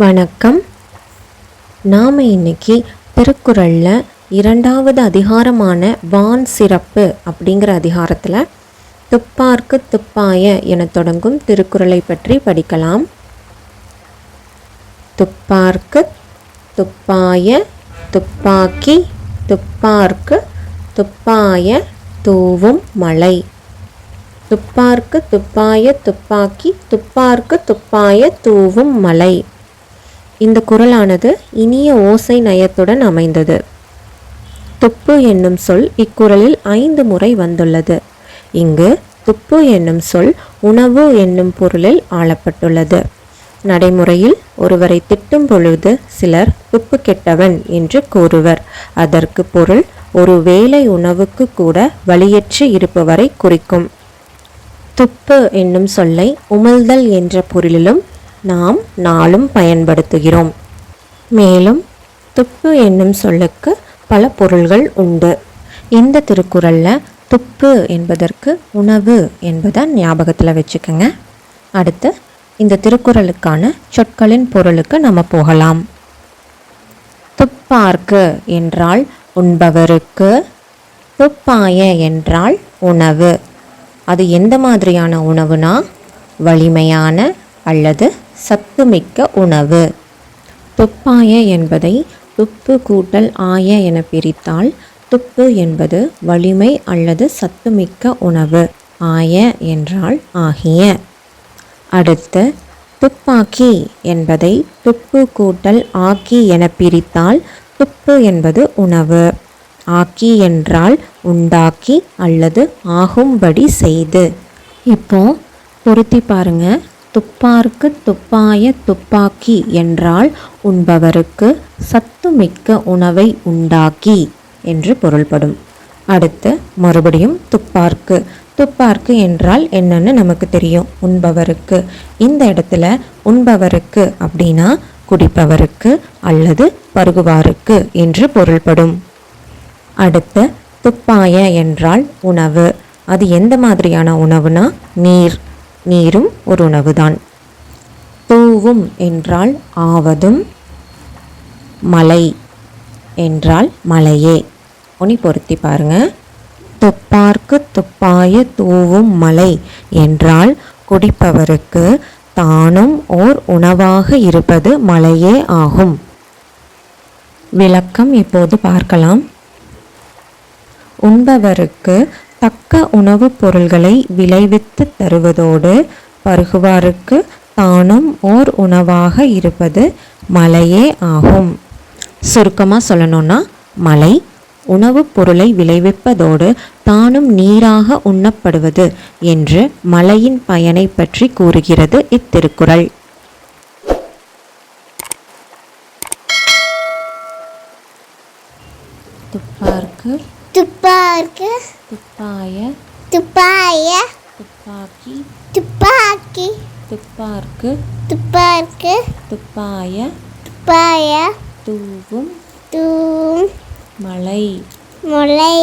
வணக்கம். நாம் இன்னைக்கு திருக்குறளில் 2வது அதிகாரமான வான் சிறப்பு அப்படிங்கிற அதிகாரத்தில் துப்பார்க்கு துப்பாய என தொடங்கும் திருக்குறளை பற்றி படிக்கலாம். துப்பார்க்கு துப்பாய துப்பாக்கி துப்பார்க்கு துப்பாய தூவும் மழை. துப்பார்க்கு துப்பாய துப்பாக்கி துப்பார்க்கு துப்பாய தூவும் மழை. இந்த குறளானது இனிய ஓசை நயத்துடன் அமைந்தது. துப்பு என்னும் சொல் இக்குறளில் 5 முறை வந்துள்ளது. இங்கு துப்பு என்னும் சொல் உணவு என்னும் பொருளில் ஆளப்பட்டுள்ளது. நடைமுறையில் ஒருவரை திட்டும் பொழுது சிலர் துப்பு கெட்டவன் என்று கூறுவர். அதற்கு பொருள் ஒரு வேளை உணவுக்கு கூட வழியற்று இருப்பவரை குறிக்கும். துப்பு என்னும் சொல்லை உமிழ்தல் என்ற பொருளிலும் நாம் நாளும் பயன்படுத்துகிறோம். மேலும் துப்பு என்னும் சொல்லுக்கு பல பொருள்கள் உண்டு. இந்த திருக்குறளில் துப்பு என்பதற்கு உணவு என்பதை ஞாபகத்தில் வச்சுக்கோங்க. அடுத்து இந்த திருக்குறளுக்கான சொற்களின் பொருளுக்கு நம்ம போகலாம். துப்பார்க்கு என்றால் உண்பவருக்கு, துப்பாய என்றால் உணவு. அது எந்த மாதிரியான உணவுனா வலிமையான அல்லது சத்துமிக்க உணவு. துப்பாய என்பதை துப்பு கூட்டல் ஆய என பிரித்தால் துப்பு என்பது வலிமை அல்லது சத்துமிக்க உணவு. ஆய என்றால் ஆகிய. அடுத்து துப்பாக்கி என்பதை துப்பு கூட்டல் ஆக்கி என பிரித்தால் துப்பு என்பது உணவு. ஆக்கி என்றால் உண்டாக்கி அல்லது ஆகும்படி செய்து. இப்போ பொருத்தி பாருங்க. துப்பார்க்கு துப்பாய துப்பாக்கி என்றால் உண்பவருக்கு சத்துமிக்க உணவை உண்டாக்கி என்று பொருள்படும். அடுத்து மறுபடியும் துப்பார்க்கு. துப்பார்க்கு என்றால் என்னன்னு நமக்கு தெரியும், உண்பவருக்கு. இந்த இடத்துல உண்பவருக்கு அப்படின்னா குடிப்பவருக்கு அல்லது பருகுவாருக்கு என்று பொருள்படும். அடுத்து துப்பாய என்றால் உணவு. அது எந்த மாதிரியான உணவுனா நீர். நீரும் ஒரு உணவுதான். தூவும் என்றால் ஆவதும், மழை என்றால் மழையே. உனி பொருத்தி பாருங்க. துப்பார்க்கு துப்பாய தூவும் மழை என்றால் குடிப்பவருக்கு தானும் ஓர் உணவாக இருப்பது மழையே ஆகும். விளக்கம் இப்போது பார்க்கலாம். உண்பவருக்கு தக்க உணவுப் பொருள்களை விளைவித்து தருவதோடு பருகுவாருக்கு தானும் ஓர் உணவாக இருப்பது மழையே ஆகும். சுருக்கமாக சொல்லணும்னா மழை உணவுப் பொருளை விளைவிப்பதோடு தானும் நீராக உண்ணப்படுவது என்று மழையின் பயனை பற்றி கூறுகிறது இத்திருக்குறள். துப்பார்க்கு துப்பார்க்கு துப்பாய துப்பாய துப்பாக்கி துப்பாக்கி துப்பார்க்கு துப்பார்க்கு துப்பாய துப்பாய தூவும் தூவும் மழை. மழை.